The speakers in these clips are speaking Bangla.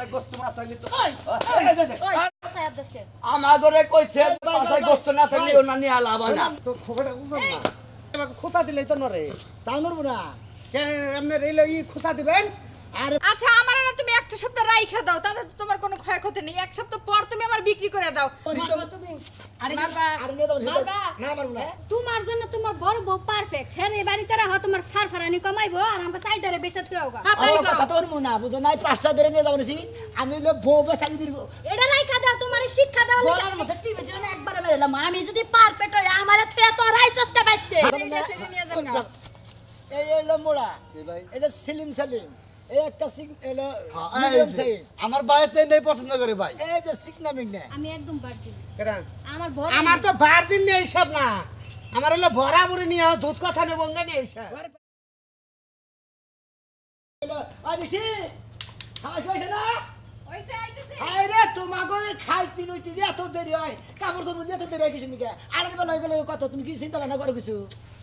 পাশায় গোস্ত না থাকলে তো আমাগরে কইছে পাশায় গোস্ত না থাকলে ওনা নিয়ে লাভ হয় না তো খোকাটা বুঝো না আমাকে খোসা দিলেই তো নরে তাও নরবো না কেন আপনি রেলে খোসা দিবেন আর আচ্ছা আমার না তুমি একটা সপ্তাহ রাইখা দাও তাতে তো তোমার কোনো ক্ষয়ক্ষতি নেই এক সপ্তাহ পর তুমি আমার বিক্রি করে দাও আরে নিয়ে যাও না পারবো না তোমার জন্য তোমার বড় বউ পারফেক্ট হ্যাঁ এই বাড়িতে রাখো তোমার ফারফারানি কমাইবো আর আমরা সাইডারে বেঁচে থুয়াওগা কথা তো মু না বুঝো নাই পাঁচটা ধরে নিয়ে যাবো নাকি আমি হলো বউ বেসাকি দিব এটা রাইখা দাও তোমার শিক্ষা দাও বলার মধ্যে টিভি জন্য একবারে মেরেলাম আমি যদি পারফেক্ট হই আমারে থুয়া তো রাইসসটা বাইতে সেটা নিয়ে যাও না এই হলো মোড়া এটা সেলিম সেলিম এই একটা সিং এলো মিডিয়াম সাইজ আমার বাইতে নেই পছন্দ করে ভাই এই যে সিকনা মিগনা আমি একদম ভার্জিন কেডা আমার বড় আমার তো ভার্জিন নেই হিসাব না আমার হলো ভরা মুড়ি নিয়ে দুধ কথা নেব না নেই হিসাব হলো আইছি হাই কইছে না ওইসে আইতেছে আরে তোমাগো খাইতে নইতে যে এত দেরি হয় কাপড় চোপড় দিয়ে এত দেরি হয় কিছু নিকে আর বেলা হয়ে গেলে কত তুমি কি চিন্তা ভাবনা করো কিছু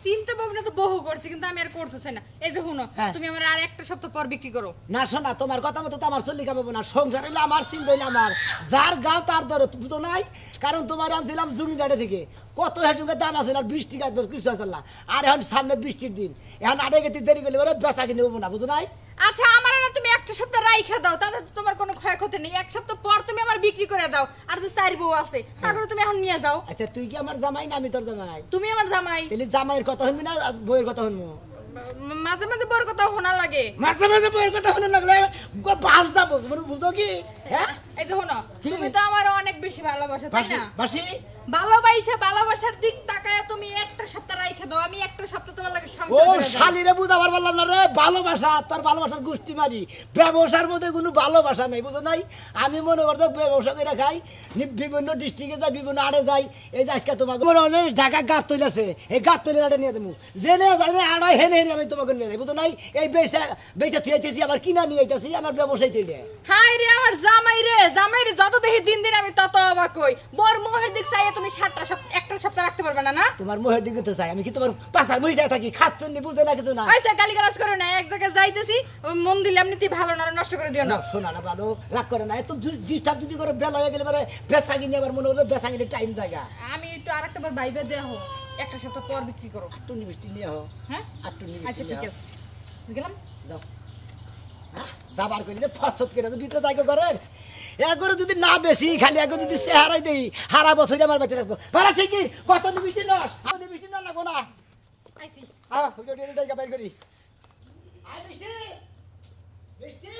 চিন্তা ভাবনা তো বহু করছি কিন্তু আমি আর করতেছি না এই যে শুনো হ্যাঁ। তুমি আমার আর একটা সপ্তাহ পর বিক্রি করো না শোনা তোমার কথা মতো তো আমার চল্লি কামাবো না সংসার হইলে আমার চিন্তা হইলে আমার যার গাও তার দর তো নাই কারণ তোমার আনছিলাম জমিদারে থেকে কত হেঁটুকে দাম আছে আর 20 টাকা দর কিছু আছে না আর এখন সামনে বৃষ্টির দিন এখন আড়ে গেতে দেরি করলে ওরা বেচা কিনে হবো না বুঝো নাই আচ্ছা আমার না তুমি একটা সপ্তাহ রাইখা দাও তাতে তো তোমার কোনো ক্ষয়ক্ষতি নেই এক সপ্তাহ পর তুমি আমার বিক্রি করে দাও আর যে চার বউ আছে তারপরে তুমি এখন নিয়ে যাও আচ্ছা তুই কি আমার জামাই না আমি তোর জামাই তুমি আমার জামাই তাহলে জামাইয়ের কথা শুনবি না বইয়ের কথা শুনবো মাঝে মাঝে বড় কথা শোনা লাগে মাঝে মাঝে বইয়ের কথা শুনে লাগলে বাস যাবো মানে বুঝো কি হ্যাঁ এই যে শোনো কি? তুমি তো আমার অনেক বেশি ভালোবাসো তাই না বাসি ভালোবাসার দিক তাকায় তুমি একটা সপ্তাহ রাইখা দাও আমি একটা সপ্তাহ তোমার লাগে ও সংসার করে যাই। শালিরে বুঝাবার বললাম না রে ভালোবাসা তোর ভালোবাসার গোষ্ঠী মারি ব্যবসার মধ্যে কোনো ভালোবাসা নাই বুঝো নাই আমি মনে করতো ব্যবসা করে খাই বিভিন্ন ডিস্ট্রিক্টে যাই বিভিন্ন আড়ে যাই এই যে আজকে তোমাকে মনে হয় ঢাকা গাছ তৈলাছে এই গাছ তৈলে আড়ে নিয়ে দেবো জেনে যাই আড়াই হেনে হেনে আমি তোমাকে নিয়ে যাই বুঝো নাই এই বেচা বেচা থুয়েছি আবার কিনা নিয়ে আইতেছি আমার ব্যবসায় তৈরি হাই রে আমার জামাই রে যত দেখি দিন দিন আমি তত অবাক হই বর মোহের দিক চাইয়ে তুমি একটা সপ্তাহ রাখতে পারবে না না তোমার মোহের দিকে তো চাই আমি কি তোমার পাশার মহিষায় থাকি খাচ্ছ বুঝে না কিছু না আইসা গালিগালাজ করো না এক জায়গায় যাইতেছি মন দিলে এমনিতে ভালো না নষ্ট করে দিও না না শোনা না ভালো রাগ করে না এত ডিস্টার্ব যদি করে বেলা হয়ে গেলে পরে বেচা কিনে আবার মনে হলো বেচা কিনে টাইম জায়গা আমি একটু আরেকটা বার বাইবে দেও একটা সপ্তাহ পর বিক্রি করো আটটু নিবিষ্টি নিয়ে হো হ্যাঁ আটটু আচ্ছা নিবিষ্টি ঠিক আছে গেলাম যাও যাবার কইলে যে ফসত করে ভিতরে যাইগো করেন এগরে যদি না বেশি খালি এগো যদি চেহারাই দেই হারা বছর আমার বাচ্চা রাখবো ভাড়া ঠিক কি কত নিবিষ্টি নস আমি নিবিষ্টি না লাগবো না আইছি হুজুর দিয়ে টাকা বাইর করি আই মিষ্টি মিষ্টি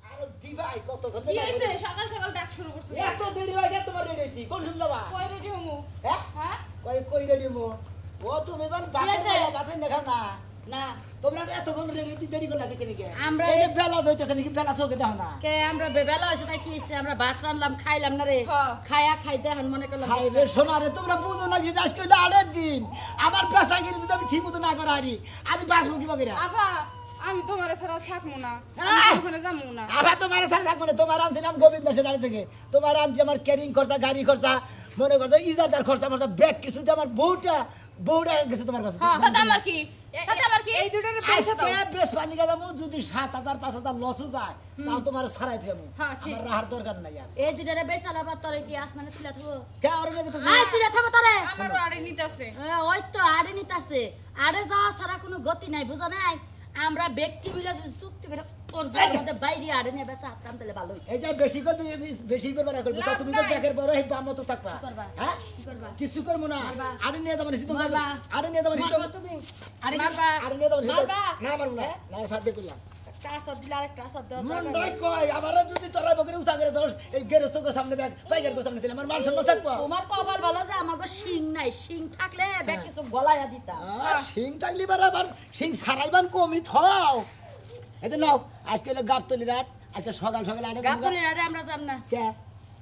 আরো দিবাই কত কত কি হইছে সকাল সকাল ডাক শুরু করছে এত দেরি হয়ে গেল তোমার রেডি কোন শুন যাবা কই রেডি হমু হ্যাঁ হ্যাঁ কই রেডি মো ও তুমি বান বাথরুম দেখাও না না তোমরা এতক্ষণ রেডি দেরি করে লাগে নাকি আমরা এই যে বেলা হইতেছে নাকি বেলা চোখে দেখো না কে আমরা বেলা হইছে তাই কি হইছে আমরা ভাত রান্নলাম খাইলাম না রে হ্যাঁ। খায়া খাইতে এখন মনে করলাম হাই রে সোনা রে তোমরা বুঝো না যে আজকে হলো আড়ের দিন আমার পেশা গিরি যদি আমি ঠিক মতো না করা হারি আমি বাঁচবো কিভাবে রে আবা আমি তোমার ছাড়া থাকবো না হ্যাঁ। ওখানে যাবো না আবার তোমার সাথে থাকবো না তোমার আনছিলাম গোবিন্দ সেনারি থেকে তোমার আনছি আমার ক্যারিং খরচা গাড়ি খরচা মনে করছো ইজারদার খরচা খরচা ব্যাগ কিছু দিয়ে আমার বউটা গেছে তোমার কাছে দাদা আমার কি দাদা আমার কি এই দুটোর পয়সা আজকে দাও বেশ পানি গাদা যদি 7,000 5,000 লসও যায় তাও তোমার ছাড়াই দেবো হ্যাঁ, ঠিক। আমার রাহার দরকার নাই আর এই দুটারে বেসালা বা তোরে কি আসমানে তুলা থাকবো কে আর লাগে তো আই তুলা থাকবো তোরে আমারও আড়ে নিতেছে ওই তো আড়ে নিতাছে আড়ে যাওয়া ছাড়া কোনো গতি নাই বুঝা নাই আমরা ব্যক্তি মিলে যদি চুক্তি করে ওর মধ্যে বাইরে আড়ে নিয়ে বেসা হাততাম তাহলে ভালো হইতো এই যে বেশি করবে না করবে লাভ তুমি তো নাই। ব্যাগের বড় এই বাম মতো থাকবা কি করবা? হ্যাঁ কি করবা? কিছু করবো না মারবা। আরে নিয়ে যাবো সিদ্ধ মারবা। আরে নিয়ে যাবো সিদ্ধ মারবা তুমি আরে মারবা। আরে নিয়ে যাবো সিদ্ধ মারবা। না মারবো না না সাথে করলাম কাঁচা দিলে আরেকটা কাঁচা দেওয়া মন যাবে নাই না। কই আবার যদি তোরা বকরে উঠা করে দোষ এই গেরস্তকে সামনে ব্যাগ পাইকার কো সামনে দিলে আমার মান সম্মান থাকবো তোমার কপাল ভালো যে আমাকে শিং নাই শিং থাকলে ব্যাগ কিছু গলায়া দিতাম সিং থাকলি আবার সিং সারাইবান কমি থাও এই যে নাও আজকে হলো গাবতলি রাত আজকে সকাল সকাল আনে গাবতলি আড়ে আমরা যাম না কে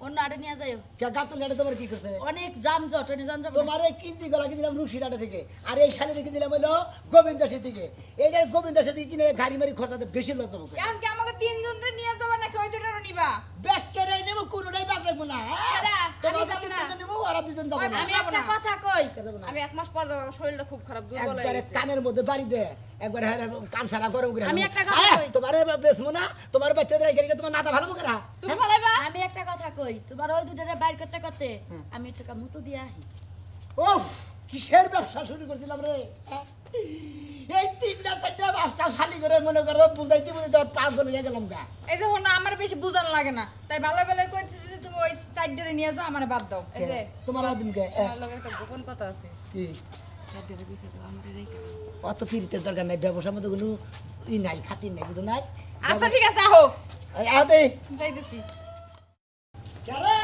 অন্য আড়ে নিয়ে যাইও কে গাবতলি আনে তোমার কি করছে অনেক জাম জট অনেক জাম জট তোমার এই কিনতি গলা কিনলাম রুশিরাটা থেকে আর এই শালি রেখে দিলাম হলো গোবিন্দ সে থেকে এইটা গোবিন্দ সে থেকে কিনে গাড়ি মারি খরচাতে বেশি লস হবে এখন কি আমাকে তিনজনরে নিয়ে যাবা নাকি ওই দুটোরও নিবা ব্যাগ কেড়ে নেবো কোনোটাই বাদ রাখবো না কেডা? আমরা যাবো না। তিনজনে নিবো, ওরা দুজন যাবো না। আমি একটা কথা কই আমি 1 মাস পর যাবো, আমার শরীরটা খুব খারাপ, দুর্বল হয়ে একবারে গেছে। কানের মধ্যে বাড়ি দে, একবারে কান সারা গরম করে আমি আনো। একটা কথা আয়, কই। তোমারে বেসমু না, তোমার বাচ্চাদের এখানে তোমার নাতা ভালো মুখে রাখ। তুমি ফলাইবা? আমি একটা কথা কই তোমার ওই দুটারে বাইর করতে করতে আমি একটু মুতো দিয়ে আহি উফ, কিসের ব্যবসা শুরু করছিলাম রে, হ্যাঁ? এই 3টা 4টা 5টা শালি করে মনে করো বুঝাইতে বুঝাইতে আর পাগল হয়ে গেলাম গা। এই যে হলো আমার বেশি বুঝান লাগে না, তাই ভালো ভালো কইতেছি যে তুমি ওই সাইডে নিয়ে যাও, আমারে বাদ দাও। এই যে তোমার আদিমকে তোমার লগে একটা গোপন কথা আছে। কি সাইডের পিছে তো আমারে রেখে দাও। অত ফিরিতে দরকার নাই, ব্যবসার মধ্যে কোনো ই নাই, খাতির নাই, বুঝো নাই? আচ্ছা ঠিক আছে, আহো। আদে যাইতেছি। কেরে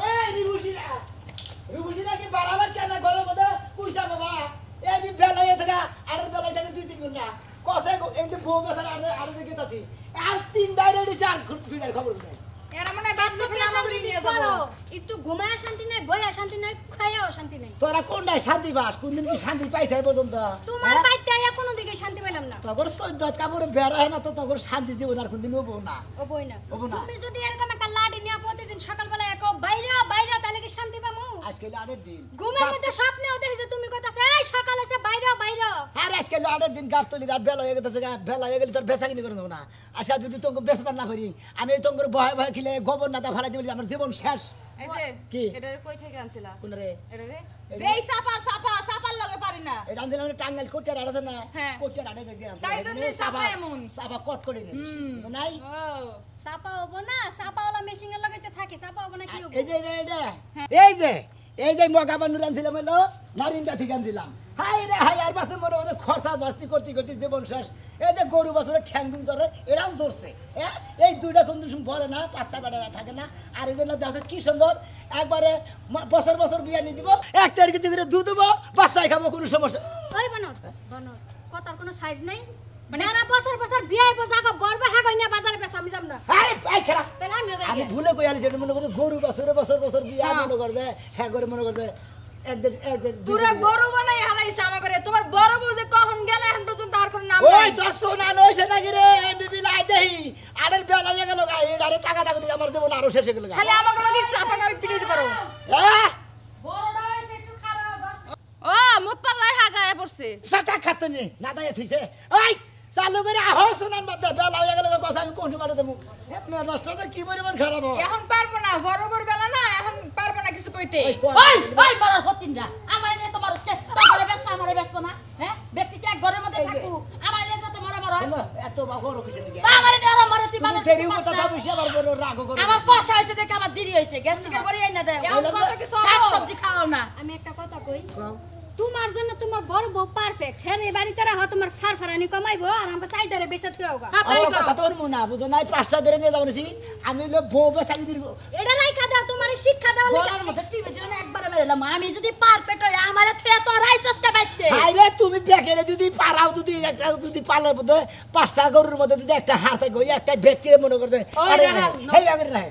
এই রিবুশিরা রিবুশিরা কি বারাবাস কেন ঘরের মধ্যে কুইসা বাবা এই বি বেলায় থাকা আর বেলায় থাকে 2-3 ঘন্টা কসে এই যে বউ বেসার আর দিকে তাছি আর 3 ডাইরে দিছে আর দুইটার খবর নাই। এরা মনে হয় বাদ দাও না, আমারে নিয়ে যাবো। করো, একটু ঘুমায় শান্তি নাই, বইয়া শান্তি নাই, খাইয়াও শান্তি নাই। তোরা কোনটায় শান্তি পাস, কোনদিন কি শান্তি পাইছে এই পর্যন্ত? তোমার বাইতে আইয়া কোনো দিকে শান্তি পেলাম না। তগর 14 কাপড়ে বেড়ায় না তো তগর শান্তি দিব না, কোনদিন হবো না। ও বই না। হবো না। তুমি যদি এরকম একটা লাঠি নিয়ে প্রতিদিন সকালবেলা একো বাইরা বাইরা, তাহলে কি শান্তি পামু? আজকে লাডের দিন ঘুমের মধ্যে স্বপ্নেও দেখিছে তুমি কইতাছে এই সকাল হইছে বাইরা বাইরা। আর আজকে লাডের দিন গাবতলি রাত বেলা হয়ে গেছে, বেলা হয়ে গেলে তোর বেচা কিনি করে দেবো না। আজকে যদি তোকে বেচবার না পারি আমি এই তোর ভয়ে ভয়ে খিলে গোবর নাতা ফেলাই দিবি, আমার জীবন শেষ। এই যে কি? এটারে কই থেকে আনছিলা? কোন রে এটা রে এই যে- যেই সাপার লগে পারি না। এটা আনছিলাম টাঙ্গাইল কোটিয়ার আড়াছে না, হ্যাঁ। কোটিয়ার আড়াই দেখে আনছি। তাই জন্যই চাপা এমন। চাপা কট করে নিস নাই। ও চাপা হবো না, চাপাওয়ালা মেশিন এর লাগাইতে থাকে, চাপা হবো না কি হবো? এই যে এই যে মগা বানুর আনছিলাম হলো নারিন্দা থেকে আনছিলাম। হাই রে হাই, আর বাসে মনে হচ্ছে খরচা বাস্তি করতে করতে জীবন শেষ। এই যে গরু বছরে ঠ্যাং টুং ধরে এরাও ধরছে, হ্যাঁ? এই দুইটা কোন দুসুম ভরে না, 5টা বেড়া থাকে না। আর এই জন্য দেখো কি সুন্দর, একবারে বছর বছর বিয়া নিয়ে দিব, 1 তারিখ করে দুধ দেবো, বাচ্চাই খাবো, কোনো সমস্যা। ওই বানর বানর কথার কোনো সাইজ নাই, মানে যারা বছর বছর বিয়াই বসাগো বড় হ্যাঁ কইনা বাজারে বেশ আমি যাব না। আরে ভাই খেলা তাহলে আমি যাই আমি ভুলে কই আলি, যেটা মনে করে গরু বছরে বছর বছর বিয়া মনে করে দে, হ্যাঁ করে মনে করে একদিন পুরা গরু বানাই হারাইছে আমার ঘরে। তোমার বড় বউ যে কখন গেল এখন পর্যন্ত আর কোনো নাম ওই নাই। তোর সোনা নইছে নাকি রে, এমবিবি লাই দেহি আরের বেলা হয়ে গেল গাই আরে টাকা টাকা দিয়ে আমার জীবন আরো শেষ হয়ে গেল গা। খালি আমাকে লাগি চাপা আমি পিটিয়ে দিতে পারো। হ্যাঁ বড়টা হইছে একটু খারাপ। ও মুত পাল্লাই হাগায় পড়ছে। সাটা খাতনি না দাই থইছে ওই চালু করে আহো সোনার মধ্যে বেলা হয়ে গেল কথা আমি কোন মারে দেবো এমন রাস্তাটা কি পরিমাণ খারাপ হয়। এখন পারবো না, গরমের বেলা না, এখন পারবো না কিছু কইতে। ওই ওই ওই বড় হতিনরা আমার নিয়ে তোমার তোমারে ব্যস্ত আমারে ব্যস্ত না, হ্যাঁ? ব্যক্তি কি এক ঘরের মধ্যে থাকু আমার নিয়ে তো তোমার আমার হলো, এত বাগর কিছু দিকে তা আমারে নিয়ে আমার তুই তুমি বাজার দেরি থেকে কথা কষ্ট। তো বেশি আমার বড় রাগ করে আমার কষা হইছে দেখে আমার দেরি হইছে, গ্যাস্ট্রিকের বড়ি আইনা দেও। এখন কত কি সব শাক সবজি খাও না। আমি একটা কথা কই, তোমার জন্য তোমার বড় বউ পারফেক্ট। হ্যাঁ এই বাড়িতে রাখো, তোমার ফারফারানি কমাইবো আর আমাকে সাইডারে বেঁচে থুয়াও গা। আমার কথা তোর মুনা বুঝো নাই, 5টা ধরে নিয়ে যাবো নাকি আমি হলো বউ বেসাকি দিব। এটা রাইখা দাও, তোমার শিক্ষা দাও লাগা। গলার মধ্যে টিভি জন্য একবারে মেরেলাম, আমি যদি পারফেক্ট হই আমারে থুয়া তো রাইসসটা বাইতে। আইরে তুমি বেকেরে যদি পারাও, যদি একটা যদি পালে মধ্যে 5টা গরুর মধ্যে যদি একটা হার থাকে, ওই একটা ব্যক্তির মনে করতে ওই আরে দেখেন, হেই বেকেরে রাখ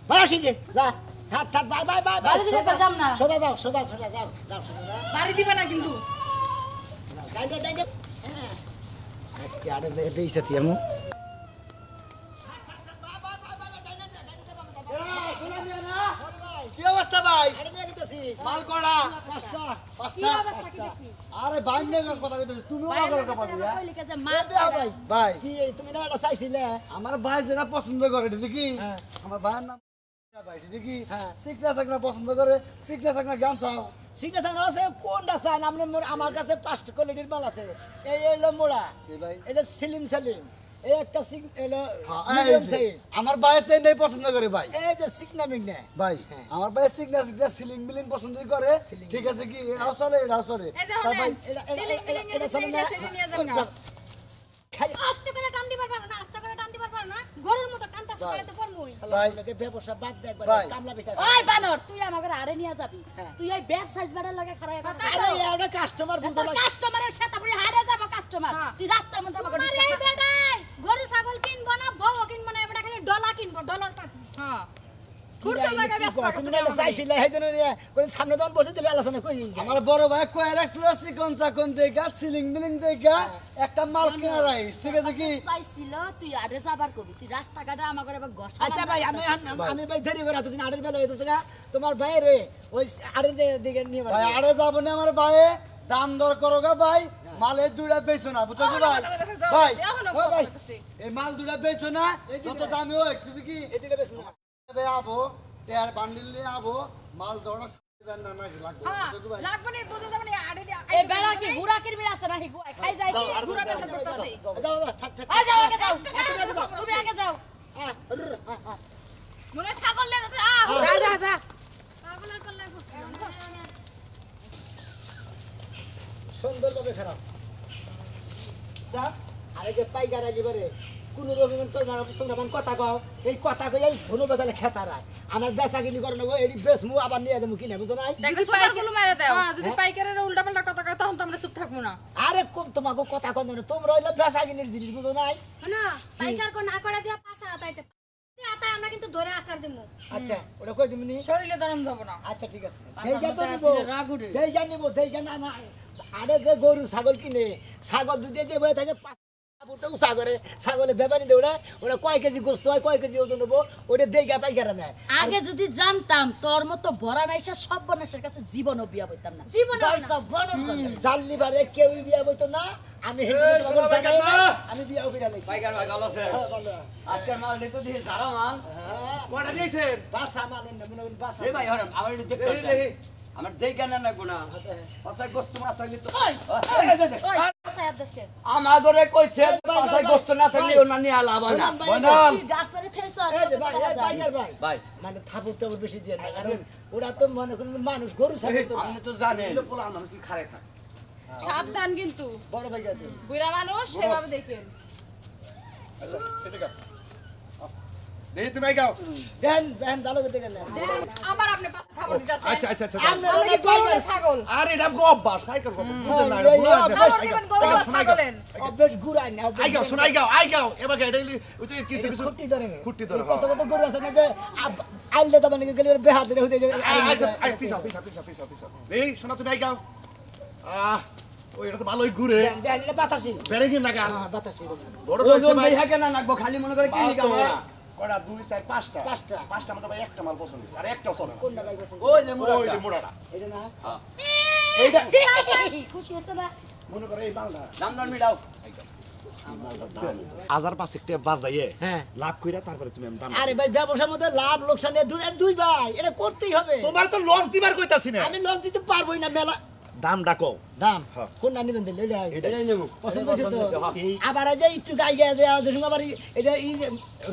ভালো শিখে যা হাত হাত বাই বাই বাই বাড়ি দিকে তো যাম না। সোজা যাও সোজা সোজা যাও যাও সোজা যাও বাড়ি দিবে না কিন্তু। ডাইডে ডাইডে হ্যাঁ আজকে আরে যে বেইছাতি আমু কি অবস্থা ভাই? আরে নিয়ে গেছি মাল কড়া 5টা 5টা। আরে ভাই নিয়ে কথা কইতেছি, তুমিও না করো পারবি। কইলি কে যে মা ভাই ভাই কি তুমি না এটা চাইছিলে আমার ভাই যেটা পছন্দ করে এটা দেখি, হ্যাঁ। আমার ভাইয়ের নাম ভাই এটা দেখি, হ্যাঁ। সিকনা সাকনা পছন্দ করে, সিকনা সাকনা গান চাও। সিগনেচার আছে কোনটা চান আপনি? আমার কাছে 5টা কোয়ালিটির মাল আছে। এই হলো মোড়া, এই ভাই এটা সিলিম সালিম, এই একটা এলো হ্যাঁ, মিডিয়াম এই যে, সাইজ, আমার ভাইয়ের তো নেই পছন্দ করে ভাই। এই যে সিকনা মিগনা। ভাই আমার ভাই সিকনা সিকনা সিলিং মিলিং পছন্দই করে, ঠিক আছে কি এটাও চলে এটাও চলে। এই যে তা হলেন ভাই, এটা- সিলিং মিলিং এর সেইটা সেটা নিয়ে যান না। খাই আস্তে করে টান দিবার পারো না, আস্তে করে টান দিবার পারো না, গরুর মতো টানতাছ করে তো পড়মুই। ভাই লোকে ব্যবসা বাদ দে একবার, ভাই। কামলা বিচার। ওই বানর তুই আমাকে আরে নিয়ে যাবি, হ্যাঁ। তুই এই ব্যাগ সাইজ বাড়ার লাগে খাড়ায় কথা আরে এটা কাস্টমার বুঝো না। কাস্টমারের খেতা পড়ে হারে যাবো কাস্টমার, হ্যাঁ। তুই রাস্তার মধ্যে আমাকে তোমার এই বেটাই গরু ছাগল কিনবো না, বউ কিনবো না, এবারে খালি ডলার কিনবো, ডলার পাঠা। হ্যাঁ ঘুরতে জায়গা ব্যস্ত থাকো তুমি তুমি না আমার লগে। চাইছিলে এই জন্য কোন সামনে দন বসে দিলে আলোচনা কই আমার বড় ভাই কয়ে রাখছিল চিকন চাকন দেখা সিলিং মিলিং দেখা একটা মাল কিনা রাইস ঠিক আছে কি চাইছিল তুই আড়ে যাবার কবি তুই রাস্তাঘাটে আমাকে এবার গস আচ্ছা ভাই আমি ভাই দেরি করে এতদিন আড়ের বেলা হইতেছে গা তোমার ভাইরে ওই আড়ের দিকে নিয়ে ভাই আরে যাবো না আমার ভাই দাম দর করো গা ভাই মালের দুইটা বেচো না বুঝছো কি ভাই ভাই এখনো ও ভাই করতেছি। এই মাল দুইটা বেচো না যত দামি হোক শুধু কি এদিকে বেশ ভাই আবো টেয়ার বান্ডিল নিয়ে আবো মাল দরনা সাইবেন না নাকি লাগবে হ্যাঁ বুঝছো কি ভাই লাগবে না বুঝে যাবে না আড়ে এই বেড়া কি ঘুরা কিরমি আছে নাকি গুয়াই খাই যাই কি ঘুরা কাছে পড়তাছে যাও যাও ঠাক ঠাক আই যাও আগে যাও তুমি আগে যাও মনে ছাগল লে যা যা যা পাগলার পাল্লায় পড়ছিলাম সুন্দর ভাবে খারাপ যা আরে যে পাইকার একেবারে কোন রকম তোমরা মান কথা কও এই কথা কই এই ঘন বেচালে খেতারায় আমার বেচা কিনি করে নেবো এটি বেশ মু আবার নিয়ে দেবো কিনে বুঝো নাই দেখো সুপার গুলো মেরে দাও হ্যাঁ যদি পাইকারের উল্টা পাল্টা কথা কয় তখন তো আমরা চুপ থাকবো না আরে কম তোমাকে কথা কন না তোমরা হইলে বেচা কিনির জিনিস বুঝো নাই না পাইকার কো না করে দিয়া পাছা আতাইতে আতাই আমরা কিন্তু ধরে আসার দিমু আচ্ছা ওটা কই তুমি নি শরীরে ধরন যাব না আচ্ছা ঠিক আছে পাছা দেইগা তো মাথা নিব দিলে রাগ উঠে। দেইগা নিব দেইগা না না আরে যে গরু ছাগল কিনে ছাগল দুধে যে বয়ে থাকে পুরো সাগরে ছাগলে বেবানি দে ওরা কয় কেজি গোস্ত হয় কয় কেজি ওজন নেবো ওটা দেইগা পাইকারা নেয় আগে যদি জানতাম তোর মতো ভরা নাইসা সব বনাসের কাছে জীবনও বিয়া বইতাম না জীবনও না। সব বনর জন্য জানলি বারে কেউই বিয়া বইতো না আমি আমি বিয়া কইরা লইছি পাইকার ভাই ভালো আছে আজকের মাল নিয়ে তো দিয়ে যারা মাল কয়টা দিয়েছেন বাসা মালেন না মনে করেন বাসা এই ভাই হরাম আমার একটু দেখতে দেখি, দেখি। আমার দেই কেন না গুনা পাছায় গোস্ত না থাকলে তো ওই, এই, এই, এই, এই। ওই সাহেব দেশকে আমার ধরে কইছে পাছায় গোস্ত না থাকলে ওনা নিয়ে আলাব না বনাল তুই গাছ মেরে ফেলছো এই যে ভাই এই পাইকার ভাই ভাই মানে থাপুর টাপুর বেশি দিয়ে না কারণ ওরা তো মনে করেন মানুষ গরু ছাগল তো না। আপনি তো জানেন পোলার মানুষ কি খারে থাক সাবধান কিন্তু বড় ভাই গাছে বুড়া মানুষ সেভাবে দেখেন আচ্ছা এদিকে দেই তুমি গাও দেন দেন ভালো করতে গেলে আমার আপনি পাশে খাবার দিতেছে আচ্ছা আচ্ছা আচ্ছা আমরা আমরা কি গরু না ছাগল আর এটা অভ্যাস পাইকার কত বুঝেন না এই, বুঝেন না খাবার দিবেন গরু বা ছাগলের অভ্যাস ঘুরাই না আই গাও শোনাই গাও এবার এটা ওই যে কিছু কিছু খুঁটি ধরে খুঁটি ধরে, কত কত গরু আছে না যে আইলে তো মানে গেলে বেহাত ধরে হইতে আচ্ছা আই পিছা এই শোনা তুমি আই গাও ওই এটা তো ভালোই ঘুরে দেন দেন এটা বাতাসি বেড়ে গিয়ে না গান হ্যাঁ বাতাসি বড় ওজন ভাই হাকে না নাকবো খালি মনে করে কি কাম না কয়টা 2 4 5টা পাঁচটা। 5টা মধ্যে ভাই একটা মাল পছন্দ হইছে আর একটাও চলে না কোনটা ভাই পছন্দ ওই যে ওই মুড়া যে মোড়াটা এটা না এইটা খুশি হচ্ছে না মনে করে এই মালটা দাম দর মিলাও হাজার পাঁচ একটা বাজাইয়ে হ্যাঁ। লাভ কইরা তারপরে তুমি আমি দাম আরে ভাই ব্যবসার মধ্যে লাভ লোকসান দুই ভাই এটা করতেই হবে তোমার তো লস দিবার কইতাছি না আমি লস দিতে পারবোই না মেলা দাম ডাকো দাম হ্যাঁ। কোনটা নিবেন দিলে এটাই নেব পছন্দ হয়েছে তো আবার এই যে একটু গাই গায়ে দেওয়া যে সঙ্গে আবার এই যে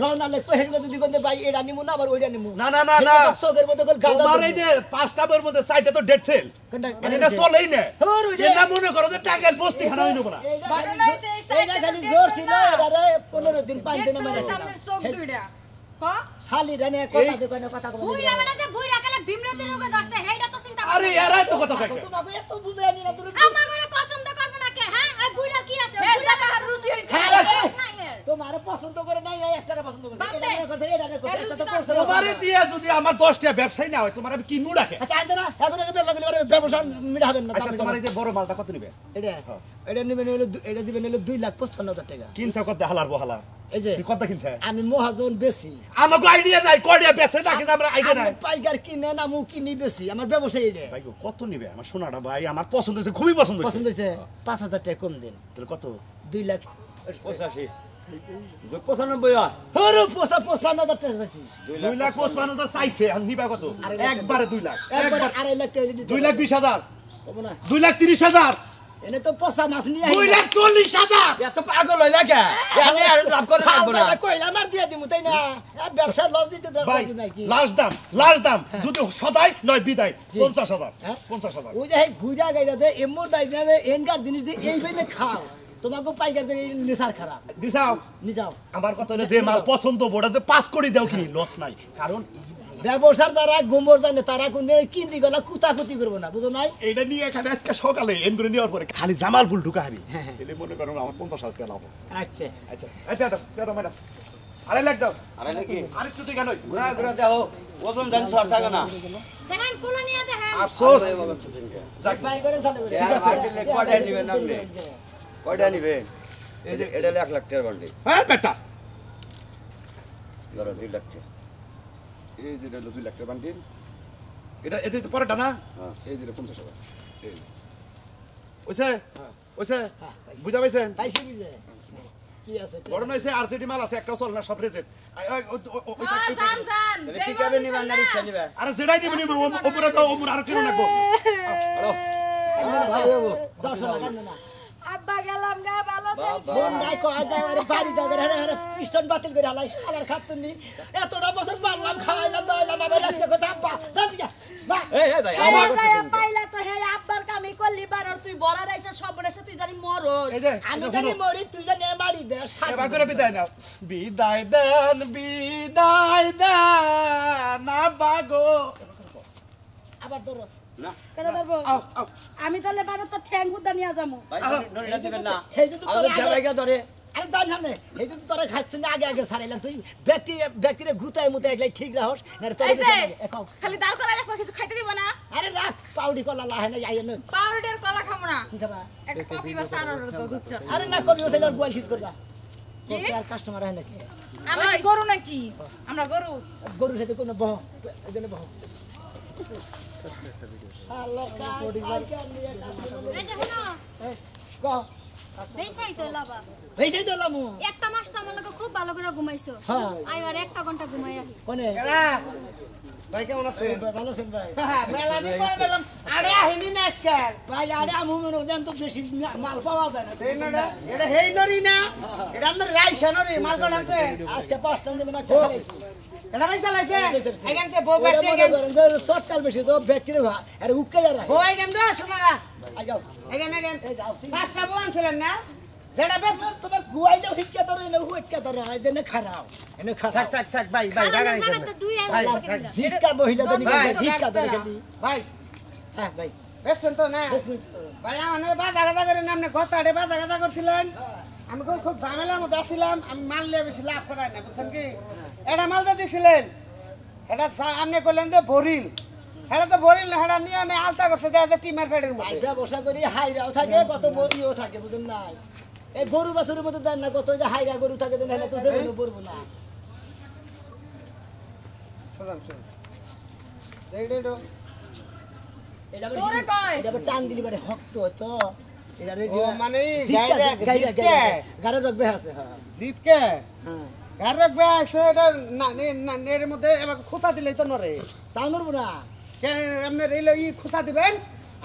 রওনা লেখ হের যদি কোনতে ভাই এটা নিমু না আবার ওইটা নিমু না না না না চোখের মধ্যে করে গাদা তোমার এই যে 5টা বের মধ্যে 6টা তো ডেট ফেল কোনটা মানে এটা চলেই না হর ওই যে এটা মনে করো যে টাঙ্গাইল বস্তি খানা হইনো না এইটা খালি জোর ছিল এটারে 15 দিন 5 দিন মানে সামনে চোখ দুইটা ক শালি রানে কথা দে কথা কথা বুইরা বেটা যে বুইরা কালে বিমরতি রোগে ধরছে হেইটা তো চিন্তা আরে এরাই তো কথা কয় তোমাকে এত বুঝাই নি না তুমি আমার ঘরে পছন্দ করবে না কে হ্যাঁ ওই বুইরা কি আছে ওই বুড়া বুইড়া বাহার রুচি হইছে নাই এর তোমার পছন্দ করে নাই একটা পছন্দ করে বাদ এটা দে। মনে করতে এটা করতে এটা তো করতে তোমারে দিয়া যদি আমার 10টা ব্যবসায়ী না হয় তোমার আমি কিনবো রাখে আচ্ছা আইতো না এখন আগে বেলা গেলে ব্যবসা মিটা হবেন না আচ্ছা তোমার এই যে বড় মালটা কত নিবে এটা এটা নেবেন হলো এটা দিবেন হলো 2,55,000 টাকা কিনছা কত হালার বহালা এই যে তুই কত কিনছা আমি মহাজন বেশি আমাকে আইডিয়া নাই কয়টা বেচে নাকি আমরা আইডিয়া নাই পাইকার কিনে না মু কিনি বেশি আমার ব্যবসা এটা ভাই গো, কত নিবে আমার সোনাটা ভাই আমার পছন্দ হয়েছে খুবই পছন্দ হয়েছে পছন্দ হয়েছে 5,000 টাকা কম দিন তাহলে কত 2 লাখ 85 95 হরু পোষা 55,000 টাকা চাইছি 2 লাখ 55,000 চাইছে আর নিবা কত একবারে 2 লাখ একবার 2.5 লাখ টাকা দিতে 2 লাখ 20,000 হবে না 2 লাখ 30,000 এনে তো পোষা মাছ নিয়ে 2 লাখ 40,000 এত পাগল হইলা কে আমি আর লাভ করে রাখবো না কইলা মার দিয়ে দিমু তাই না ব্যবসা লস দিতে ভাই দরকার নাকি লাস্ট দাম যদি সদাই নয় বিদায় 50,000 হ্যাঁ? 50,000 ওই যে ঘুরা গাইরাতে এমর দাইনা যে এনকার জিনিস দিয়ে এই বেলে খাও তোমাকে পাইকার করে নেশার খারাপ দিছাও নিজাও আমার কথা হলো যে মাল পছন্দ বোড়া যে পাস করে দাও কি লস নাই কারণ ব্যবসার যারা গোমর জানে তারা কোন কিনতে গেলে কুতাকুতি করবো না বুঝো নাই এইটা নিয়ে এখানে আজকে সকালে এন করে নেওয়ার পরে খালি জামালপুল ঢুকা হারি তাহলে মনে করো আমার 50,000 টাকা লাভ হবে। আচ্ছা আচ্ছা আচ্ছা দাদা ম্যাডাম আরে লাগ দাও আরে নাকি আরেকটু দিকে নই ঘুরা ঘুরা দেখো ওজন জানি সর থাকে না দেখেন কলোনিয়া দেখেন আফসোস যাক ভাই করে চালু করে ঠিক আছে কয়টা নিবেন আপনি কয়টা নিবেন এই যে এটা 1 লাখ টাকার বান্ডিল হ্যাঁ বেটা ধরো 2 লাখ টাকা এই যে 2 লাখ টাকা বান্ডিল এটা এই যে পরেটা না হ্যাঁ। এই যে 50 টাকা এই ওইছে ওইছে বুঝা পাইছেন পাইছি বুঝে কি আছে বড় নইছে আরসিডি মাল আছে একটাও চল না সব রেজেট জান জান তাহলে পিকআপে নিবেন না রিকশা নিবেন আরে যেটাই নিবি নিবি উপরে দাও উপরে আর কেন লাগবো হ্যালো ভাই যাও শোনা কেন না আব্বা গেলাম গা ভালো বাবা বোন নাই কয় যায় আরে বাড়ি দাও করে আরে পিস্টন বাতিল করে হালাই শালার খাতুনি এতটা বছর পারলাম খাওয়াইলাম দাইলাম আবার আজকে কথা আব্বা যাচ্ছি না এই ভাই আমার করতেছেন পাইলা তো হে আব্বার কামই করলি বারর তুই বড় রাইছা সব বড় তুই জানি মরস এই যে আমি জানি মরি তুই জানি মারি দে এবার করে বিদায় নাও বিদায় দেন আব্বা গো আবার ধরো না কেন ধরবো আও আও আমি তাহলে বারো তো ঠ্যাং গুদা নিয়ে যাবো ভাই নড়িটা দিবেন না এই যে তো আর তোর জায়গা ধরে আরে জান না এই যে তোরা খাচ্ছিস না আগে ছাড়াইলাম তুই ব্যক্তিরে গুতায় মুতে একলাই ঠিক রাহস না তোর এই যে খালি দাঁড় করায় রাখবা কিছু খাইতে দিব না আরে রাখ পাউডি কলা লাহে না যাই না পাউরুটির কলা খামো না কি খাবা একটা কফি বা চানার দুধ চা আরে না কবি ওতে আর গোয়াল খিস করবা কি আর কাস্টমার হয় নাকি আমি কি গরু নাকি আমরা গরু গরুর সাথে কোনো বহ এজন্য বহ আল্লাহ কাই কেন নিয়ে এই যে শোনো ক বেসাই তো লাবা হইছে তো লামু একটা মাস তো আমার লগে খুব ভালো করে ঘুমাইছো হ্যাঁ। আই আর একটা ঘন্টা ঘুমাই আহি কোনে ভাই কেমন আছে ভালো আছেন ভাই মেলা দিন পরে দিলাম আরে আহিনি না আজকাল ভাই আরে আমু মনে দেন তো বেশি মাল পাওয়া যায় না এই নড়া এটা হেই নরি না এটা আমাদের রাইসা নরি মাল কোন আছে আজকে 5 টান দিলে মাঠে চালাইছি এটা ভাই চালাইছে এখান থেকে বউ ওটা বেশি মনে করেন যে শর্টকাল বেশি তো ব্যাকটেরিয়া হয় আরে উক্কে যা রাখ বউ এখান তো শোনা না আই যাও এখান এখান এই যাও পাঁচটা বউ আনছিলেন না যেটা বেশ তোমার গুয়াইলে হিটকা ধরো এনে হুটকা ধরো এই দেনে খারাও এনে খারাও থাক ভাই ভাই খারাপ বাগান জায়গা তো দুই ভাই, আই জিটকা মহিলা দেনি ভাই, হিটকা ধরে গেলি ভাই হ্যাঁ ভাই বেশন তো না ভাই আমার বাজার গাদা করে নামনে গতাড়ে বাজার গাদা করছিলেন আমি খুব ঝামেলার মধ্যে আসছিলাম আমি মাল নিয়ে বেশি লাভ করাই না বুঝছেন কি এটা মাল তো দিছিলেন এটা আপনি করলেন যে ভরিল এটা তো ভরিল না এটা নিয়ে আলতা করছে দেখা টিমার ফেডের ভাই মধ্যে ব্যবসা করি হাইরাও থাকে কত বড়িও থাকে বুঝুন নাই এই গরু বাছুরের মধ্যে দেন না কত যে হাইরা গরু থাকে দেন না তো দেবেন বলবো না সোজাম সোজাম এইটা এটা তোরে কয়? এটা টান দিলি বারে হক্ত তো এটা ও মানে জিপকে গারে রকবে আছে হ্যাঁ জিপকে হ্যাঁ গার রাখবে আছে এটা না এর মধ্যে এবার খোঁচা দিলেই তো নরে তাও নড়বো না কেন আপনি রেলে ই খোঁচা দিবেন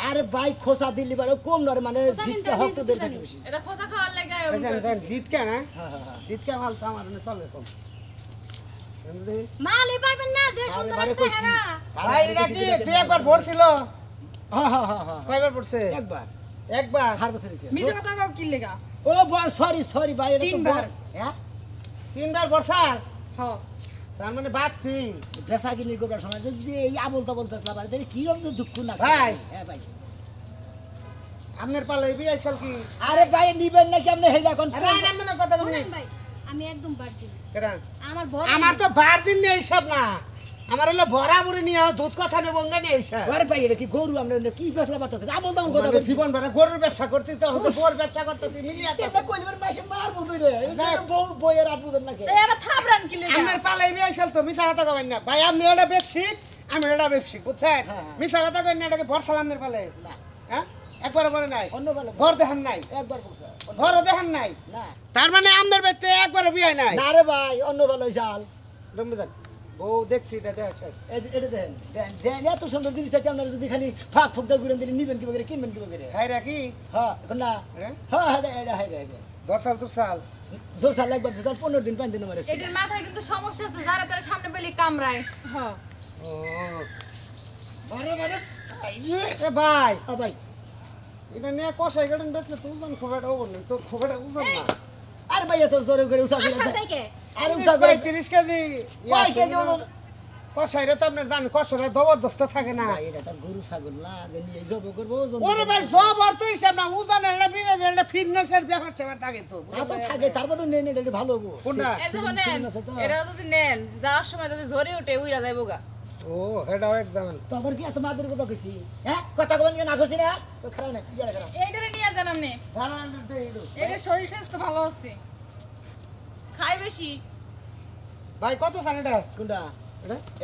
আরে ভাই খোসা দিলি বারে কম নড়ে মানে জিতটা হক্ত দের থাকে বেশি এটা খোসা খাওয়ার লাগে বুঝছেন জিপকে না হ্যাঁ হ্যাঁ জিতকে মাল তো আমার চলে কম মালই পাইবেন না যে সুন্দর বারে আছে কইছি। হেরা ভাই এটা কি তুই একবার ভরছিল হ্যাঁ হ্যাঁ হ্যাঁ হ্যাঁ কয়বার পড়ছে একবার একবার হার বছর হইছে মিছে কথা কাও কি লেগা ও সরি সরি ভাই এটা তো তিনবার। হ্যাঁ তিনবার বর্ষা হ তার মানে বাদ তুই বেসা কিনি করবার সময় যদি এই আবল তাবল ফেসলা পারে তাহলে কি রকম দুঃখ না ভাই। হ্যাঁ ভাই আপনার পালে বিয়াইছাল কি আরে ভাই নিবেন নাকি আপনি হেডা এখন আরে আমি না কথা বলি শুনেন ভাই আমি একদম বাড়ছি কেডা আমার বড় আমার তো বারদিন নিয়ে হিসাব না আমার হলো ভরাভরি নিয়ে দুধ কথা নেব অঙ্গা নিয়ে হিসাব আরে ভাই এটা কি গরু আমরা কি ফেসলা পারতেছে আবল তাবল কথা মানে বলছি জীবন ভরা গরুর ব্যবসা করতে চাও গরুর ব্যবসা করতেছি মিলিয়া তো এটা কইবার মাসে মারবো তুই রে এটা তো বউ বইয়ের আট বুঝন নাকি এই আবার থাবরান কি লেগা আপনার পালে বিয়াইছাল তো মিছা কথা কবেন না ভাই আপনি এটা বেশিক আমি এটা বেশিক বুঝছেন মিছা কথা কবেন না এটাকে ভরসাল আপনার পালে না হ্যাঁ একবার পরে নাই অন্য ভালো ঘর দেখান নাই একবার বলছে ঘর দেখান নাই না তার মানে আমাদের বেতে একবার বিয়াই নাই না রে ভাই অন্য ভালো চাল রমজান ও দেখছি এটা দেখছ এটা দেন দেন দেন এত সুন্দর জিনিস আছে আপনারা যদি খালি ফাঁক ফুকটা ঘুরেন দিলে নিবেন কি করে কিনবেন কি করে হাই রাখি হ্যাঁ এখন না হ্যাঁ? হ্যাঁ হ্যাঁ এটা হ্যাঁ হ্যাঁ দরসাল তুরসাল জোর সাল একবার জোর 15 দিন 5 দিন মারে এটার মাথায় কিন্তু সমস্যা আছে যারা তারা সামনে পেলে কামড়ায় হ ও বারে বারে এ ভাই ভাই এটা নিয়ে কষাই গেলেন বেচলে তুলবেন খোবাটা ওপর নেই তো খোবাটা উঠবেন না আরে ভাই এত জোরে করে উঠা আচ্ছা দিলে থেকে আরে উঠা করে 30 কেজি কয় কেজি ওজন কষাইরে তো আপনার জানেন কষাইরে জবরদস্ত থাকে না ভাই এটা তার গরু ছাগল না যে নিয়ে জব করবো ওরে ভাই জবর তো হিসাব না উজানে এটা বিনে এটা ফিটনেসের ব্যাপার স্যাপার থাকে তো তা তো থাকে তারপর তো নেই এটা ভালো হবো কোনটা এই যে শোনেন এটা যদি নেন যাওয়ার সময় যদি ঝরে ওঠে উইরা যাইবো গা ও এটাও একদম তখন কি এত মাদের কথা কইছি হ্যাঁ কথা কবেন কি না করছি না তো খারাপ না সিগারেট খারাপ এইটারে নিয়ে যান আপনি জানান দে এডো এটা শরীর স্বাস্থ্য ভালো আছে খাই বেশি ভাই কত চান এটা কোনটা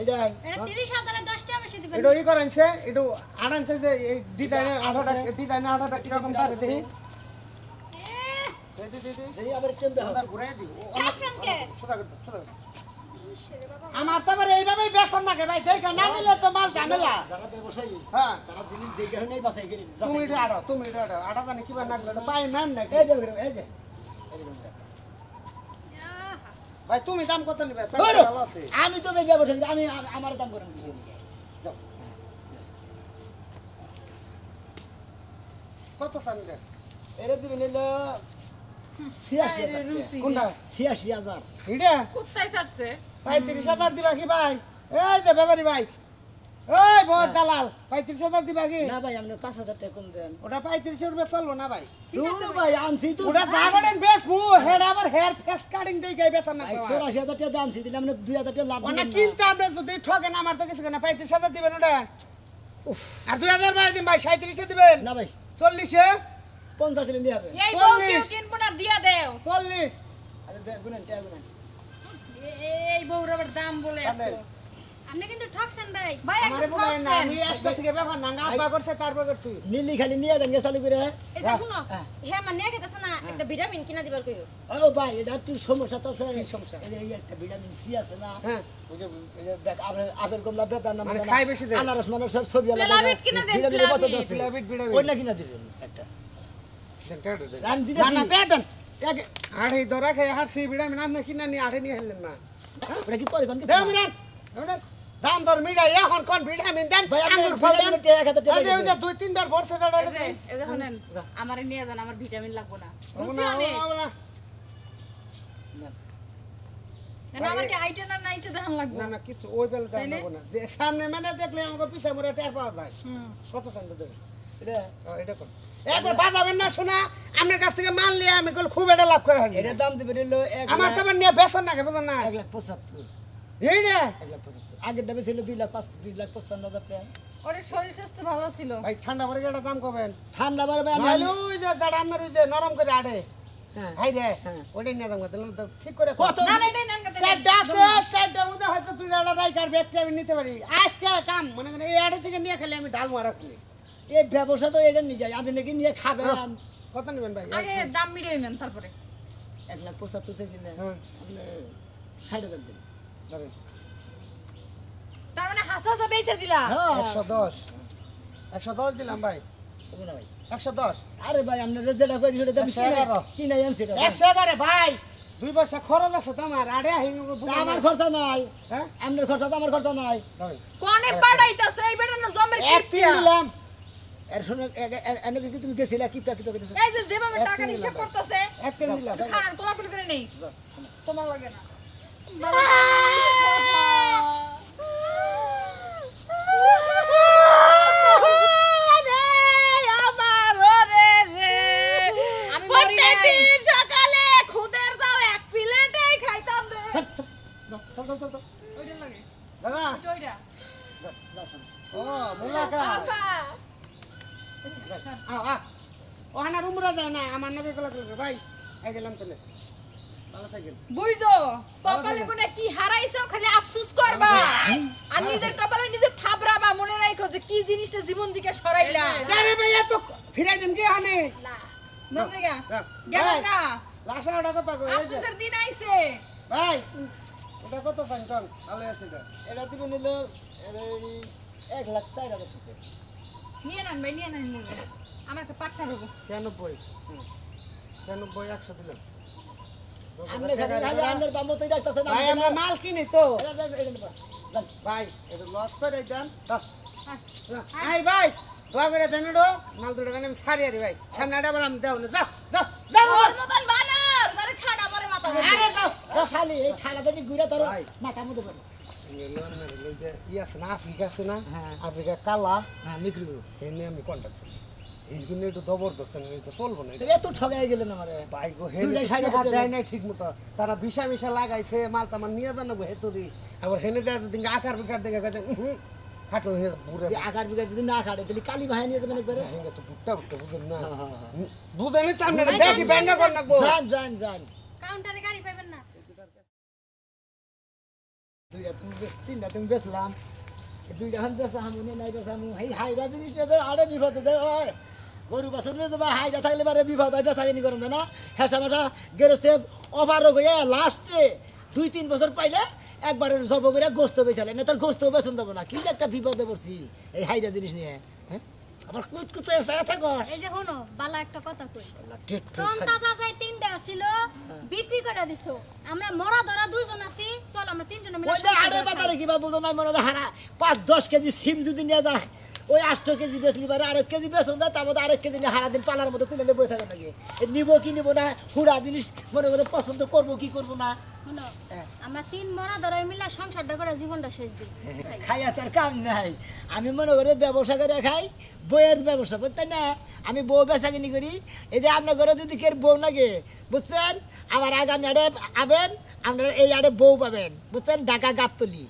এটা এটা 30,000 এ 10 টাকা বেশি দিবেন এটা ই করাইছে এটা আড়াইছে যে এই ডিজাইনের 18টা কিরকম তার দেখি দে এই আবার টেম্পে দাদা ঘুরাই দি আপনাকে সোজা কর সোজা কর আমার তো আবার এইভাবেই বেসন নাকে ভাই দেখা না নিলে তো মাল ঝামেলা যারা ব্যবসায়ী হ্যাঁ তারা জিনিস দেখে নেই বাছাই করে তুমি এটা আটা জানি কিবা নাকলে পাই মান নাকি এই যে এই যে ভাই তুমি দাম কত নিবে ওরে, ভালো আছে আমি তো ব্যবসায়ী আমি আমার দাম করেন কিছু কত চান এটা এর দিবেন হলো 86,000 কোনটা 86,000 এটা কুত্তাই ছাড়ছে 35,000 দিবা কি ভাই এই যে ব্যাপারি ভাই ওই বড় দালাল 35,000 দিবা কি না ভাই আপনি 5,000 টাকা কম দেন ওটা 35 রুপে চলবো না ভাই দূর ভাই আনছি তো ওটা জাগরেন বেশ মু হেড আবার হেয়ার ফেস কাটিং দেই গাই বেচা না ভাই 84,000 টাকা আনছি দিলাম না 2,000 টাকা লাভ ওনা দিলাম কিনতে আমরা যদি ঠকেন আমার তো কিছু না 35,000 দিবেন ওটা আর 2,000 ভাই দিন ভাই 37 দিবেন না ভাই 40 এ 50 টাকা দিয়ে হবে এই বউ কেউ কিনবো না দিয়া দেও 40 আরে দেন গুনেন টাকা গুনেন এই বউর আবার দাম বলে এত আপনি কিন্তু ঠকছেন ভাই ভাই আমারে একদম বলেন না ঠকছেন আমি আজকে থেকে ব্যাপার না আব্বা করছে তারপর করছি নীলি খালি নিয়ে দেন গে চালু করে এই যে শুনো হ্যাঁ মানে খেতেছ না একটা ভিটামিন কিনা দিবার কইও ও ভাই এটা একটু সমস্যা তো আছে সমস্যা এই একটা ভিটামিন সি আছে না হ্যাঁ ওই যে দেখ আপেল কমলা বেদার নাম মানে খাই বেশি দেয়। আনারস মানে সব ছবি আলাদা প্লাবিট কিনে দেন, ভিটামিনের কত প্লাবিট, আছে প্লাবিট, ভিটামিন। ওই না কিনা দিবেন একটা দেন টাকা দেন রান দিতে না না পেটেন এক আড়ে দরা খাই হারছি বিড়া মিনা না কিনা নি আড়ে নি হেললেন না ওটা কি পরে কোন দেও মিনান ওটা দাম দর মিলা এখন কোন ভিটামিন দেন ভাই আপনি আঙ্গুর ফল দেন ভিটামিনের টাকা খাতে টাকা এই যে ওই যে দুই তিনবার ভরছে দাঁড়া এই যে শোনেন আমারে নিয়ে যান আমার ভিটামিন লাগবো না রুচি না অনেক না আমার কি আইটেম আর নাইছে ধান লাগবে না না কিছু ওই বেলা দাম লাগবো না যে সামনে মানে দেখলে আমাকে পিছে মোরে টের পাওয়া যায় কত চান্দা দেবে এটা এটা কোন একবার বাজাবেন না শোনা আপনার কাছ থেকে মাল নিয়ে আমি কল খুব এটা লাভ করে হারি এটা দাম দিবেন হলো আমার তো আবার নিয়ে বেসন না বুঝেন না 1,75,000 এই রে 1,75,000 আগের দামে ছিল 2,55,000 টাকা ওরে শরীর স্বাস্থ্য ভালো ছিল ভাই ঠান্ডা পরে গেলে দাম কবেন ঠান্ডা বারে ভাই নাহলে ওই যে যারা আপনার ওই যে নরম করে আড়ে হ্যাঁ হাই রে হ্যাঁ। ওইটাই নিয়ে দাম করতে তো ঠিক করে কত না না এটাই নেন কাতে সেটটা আছে সেটটার মধ্যে হয়তো তুই একটা রাইকার ব্যাগটা আমি নিতে পারি আজকে কাম মনে করেন এই আড়ে থেকে নিয়ে খেলে আমি ঢাল মারা খুলি এই ব্যবসা তো এটা নিয়ে যায় আপনি নাকি নিয়ে খাবেন কত নেবেন ভাই আগে দাম মিলিয়ে নেন তারপরে 1,75,000 চাইছেন না হ্যাঁ। আপনি 60,000 দিন ধরেন তার মানে হাসা হাসা বেচে দিলা হ্যাঁ 110 দিলাম ভাই বুঝো না ভাই 110 আরে ভাই আপনি যেটা কই দিছেন এটা 111 কি নাই আনছি এটা 111 ভাই 2 পয়সা খরচ আছে তোমার আড়ে আহিন আমার খরচা নাই হ্যাঁ আপনার খরচা তো আমার খরচা নাই ধরেন কোনে পাড়াইতাছে এই বেটা না জমের এক তিন দিলাম এর শুনে এনে কি তুমি গেছিলা কিপটা কিপটা কইতেছ এই যে যেভাবে টাকার হিসাব করতেছে এক তিন দিলাম খান কোলাকুলি করে নেই তোমার লাগে না আমার ওরে রে আমি মরি নাই। প্রত্যেকদিন সকালে খুদের যাও এক প্লেটেই খাইতাম রে চল ওইটা লাগে দাদা ওইটা ও মুলাকা বাবা ওখানে রুমরা যায় না আমার নাকি গলা ভাই এই গেলাম তাহলে ভালো থাকেন বুঝছো কপালে কোনে কি হারাইছো খালি আফসোস করবা আর নিজের কপালে নিজে থাবরাবা মনে রাখো যে কি জিনিসটা জীবন থেকে সরাইলা আরে ভাইয়া তো ফিরাই দেন কি হানে নন্দিগা না। গেলকা লাশা ওটা কথা কই এই যে আফসোসের দিন আইছে ভাই এটা কত চান কোন ভালো আছে এটা এটা দিবেন হলো 1,04,000 টাকা নিয়ে নেন ভাই নিয়ে নেন মুরগি আমার একটা পাটনা দেবো 96 100 দিলাম আপনি খালি আন্ডার বামো তো রাখতেছেন ভাই আমরা মাল কিনি তো এটা ভাই এটা লস করে দেন আই ভাই দোয়া করে দেন রে মাল দুটো কানে আমি ছাড়ি আরি ভাই সামনে আড়া বলাম দাও না যাও যাও যাও ওর মতন বানার মানে খানা পরে মাথা আরে যাও তো শালি এই ঠাড়া যদি ঘুরে তোর মাথা মতো করে ই আছে না আফ্রিকা আছে না হ্যাঁ। আফ্রিকা কালা হ্যাঁ নিকলু এই নিয়ে আমি কন্ট্যাক্ট করছি এই জন্য একটু জবরদস্ত নিয়ে তো চলবো না এত ঠগাই গেলেন আমারে ভাই গো দুইটাই হেনে সাইডে হাত করতে দেয় নাই ঠিক মতো তারা বিষা মিশা লাগাইছে মাল তামার নিয়ে জানাবো হেতুরি আবার হেনে দেয় যদি আকার বিকার দেখে গেছে হাঁটো হয়ে বুড়ে আগার বিগার যদি না খাড়ে তাহলে কালি ভাই নিয়ে যাবেন একবারে হেঙ্গা তো ভুট্টা ভুট্টা বুঝেন না হ্যাঁ, হ্যাঁ, বুঝেনি তো আপনি ব্যাগি ব্যাঙ্গা কর না গো যান যান যান কাউন্টারে গাড়ি পাবেন না দুইটা তুমি বেশ তিনটা তুমি বেচলাম দুইটা এখন বেচা হামু নাই বেচা হামু এই হাইরা জিনিসটা তো আরে বিপদ দেয় ওই গরু বাছুর নিয়ে যাবা হাইরা থাকলে বারে বিপদ হয় বেচা কিনি করেন না হেসা মেশা গেরস্তে ওভারও গিয়ে লাস্টে 2-3 বছর পাইলে একবারে জব করে গোস্ত বেচালে না তার গোস্ত বেচন দেবো না কি যে একটা বিপদে পড়ছি এই হাইরা জিনিস নিয়ে হ্যাঁ আবার কুতকুতে এসে থাকো এই যে শোনো বালা একটা কথা কই ঠিক টন্তা চাচাই 3টা ছিল বিক্রি করে দিছো আমরা মরা ধরা দুইজন আছি চল আমরা তিনজনে মিলে ওই যে আড়ে বাজারে কিবা বুঝো নাই মনে হয় হারা 5-10 কেজি সিম যদি নিয়ে যায় ওই 8 কেজি বেচলি বারে আর 1 কেজি বেচন যায় তার মধ্যে আর 1 কেজি নিয়ে হারা দিন পালার মতো তুলে বই থাকে নাকি নিব কি নিব না হুড়া জিনিস মনে করে পছন্দ করবো কি করবো না শোনো আমরা 3 মরা ধরা মিলে সংসারটা করে জীবনটা শেষ দিই খাইয়া তার কাম নাই আমি মনে করে ব্যবসা করে খাই বইয়ের ব্যবসা বুঝতেন না আমি বউ বেচা কিনি করি এই যে আপনার ঘরে যদি কে বউ লাগে বুঝছেন আবার আগামী আড়ে আবেন আপনারা এই আড়ে বউ পাবেন বুঝছেন ঢাকা গাবতলি